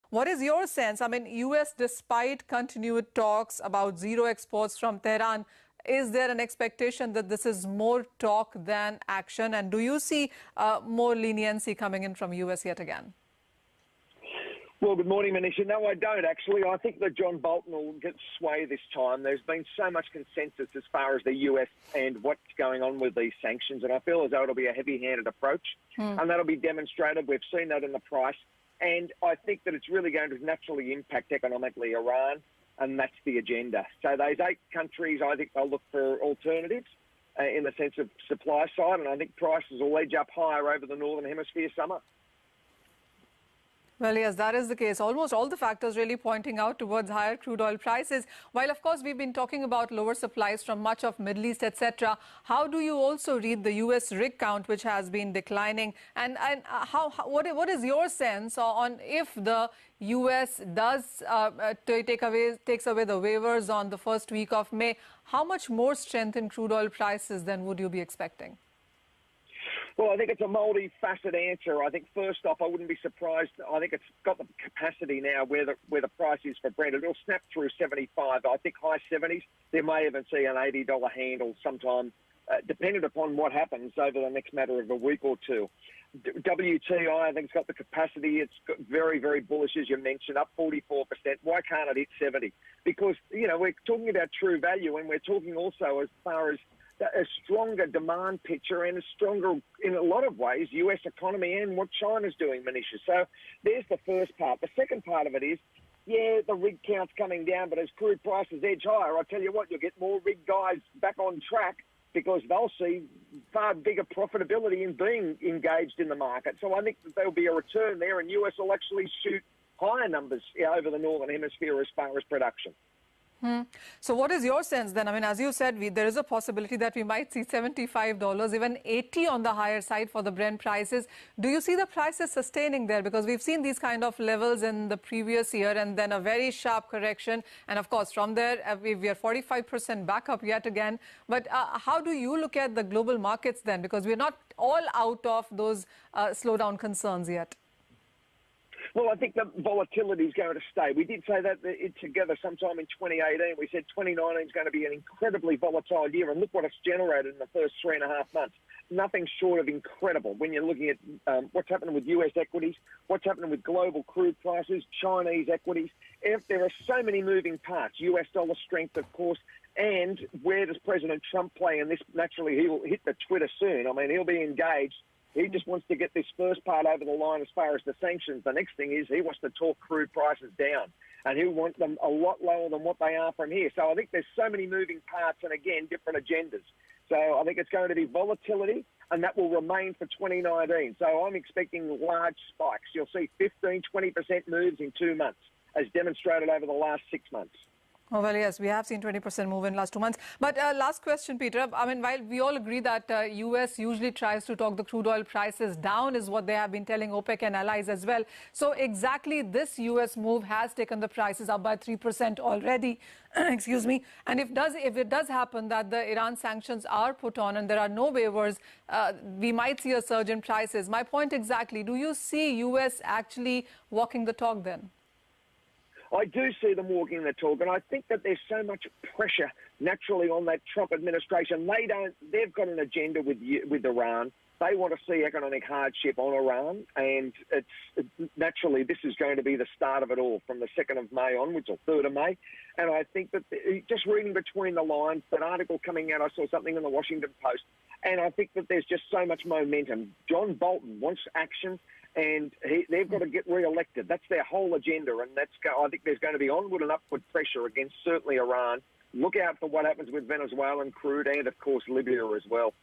What is your sense? I mean, U.S., despite continued talks about zero exports from Tehran, is there an expectation that this is more talk than action? And do you see more leniency coming in from U.S. yet again? Well, good morning, Manisha. No, I don't, actually. I think that John Bolton will get sway this time. There's been so much consensus as far as the US and what's going on with these sanctions, and I feel as though it'll be a heavy-handed approach, and that'll be demonstrated. We've seen that in the price, and I think that it's really going to naturally impact economically Iran, and that's the agenda. So those 8 countries, I think they'll look for alternatives in the sense of supply side, and I think prices will edge up higher over the Northern Hemisphere summer. Well, yes, that is the case. Almost all the factors really pointing out towards higher crude oil prices. While, of course, we've been talking about lower supplies from much of Middle East, etc. How do you also read the U.S. rig count, which has been declining? And what is your sense on if the U.S. does takes away the waivers on the first week of May? How much more strength in crude oil prices then would you be expecting? Well, I think it's a multi-faceted answer. I think first off, I wouldn't be surprised. I think it's got the capacity now where the price is for Brent. It'll snap through 75. I think high 70s. There may even see an $80 handle sometime, depending upon what happens over the next matter of a week or two. WTI, I think it's got the capacity. It's got very, very bullish, as you mentioned, up 44%. Why can't it hit 70? Because, we're talking about true value, and we're talking also as far as a stronger demand picture and a stronger, in a lot of ways, U.S. economy and what China's doing, Manisha. So there's the first part. The second part of it is, yeah, the rig count's coming down, but as crude prices edge higher, I tell you what, you'll get more rig guys back on track because they'll see far bigger profitability in being engaged in the market. So I think that there'll be a return there, and U.S. will actually shoot higher numbers over the Northern Hemisphere as far as production. So what is your sense then? I mean, as you said, there is a possibility that we might see $75, even 80 on the higher side for the Brent prices. Do you see the prices sustaining there? Because we've seen these kind of levels in the previous year and then a very sharp correction. And of course, from there, we are 45% back up yet again. But how do you look at the global markets then? Because we're not all out of those slowdown concerns yet. Well, I think the volatility is going to stay. We did say that together sometime in 2018. We said 2019 is going to be an incredibly volatile year, and look what it's generated in the first 3.5 months. Nothing short of incredible when you're looking at what's happening with U.S. equities, what's happening with global crude prices, Chinese equities. There are so many moving parts, U.S. dollar strength, of course, and where does President Trump play in this? Naturally, he will hit the Twitter soon. I mean, he'll be engaged. He just wants to get this first part over the line as far as the sanctions. The next thing is he wants to talk crude prices down, and he'll want them a lot lower than what they are from here. So I think there's so many moving parts and, again, different agendas. So I think it's going to be volatility, and that will remain for 2019. So I'm expecting large spikes. You'll see 15, 20% moves in 2 months, as demonstrated over the last 6 months. Oh, well, yes, we have seen 20% move in the last 2 months. But last question, Peter. I mean, while we all agree that U.S. usually tries to talk the crude oil prices down is what they have been telling OPEC and allies as well. So exactly this U.S. move has taken the prices up by 3% already. Excuse me. And if it does happen that the Iran sanctions are put on and there are no waivers, we might see a surge in prices. My point exactly, do you see U.S. actually walking the talk then? I do see them walking the talk, and I think that there's so much pressure naturally on that Trump administration. They've got an agenda with Iran. They want to see economic hardship on Iran, and naturally this is going to be the start of it all from the 2nd of May onwards, or 3rd of May. And I think that just reading between the lines, an article coming out, I saw something in the Washington Post, and I think that there's just so much momentum. John Bolton wants action, and they've got to get re-elected. That's their whole agenda, and I think there's going to be onward and upward pressure against certainly Iran. Look out for what happens with Venezuelan crude and, of course, Libya as well.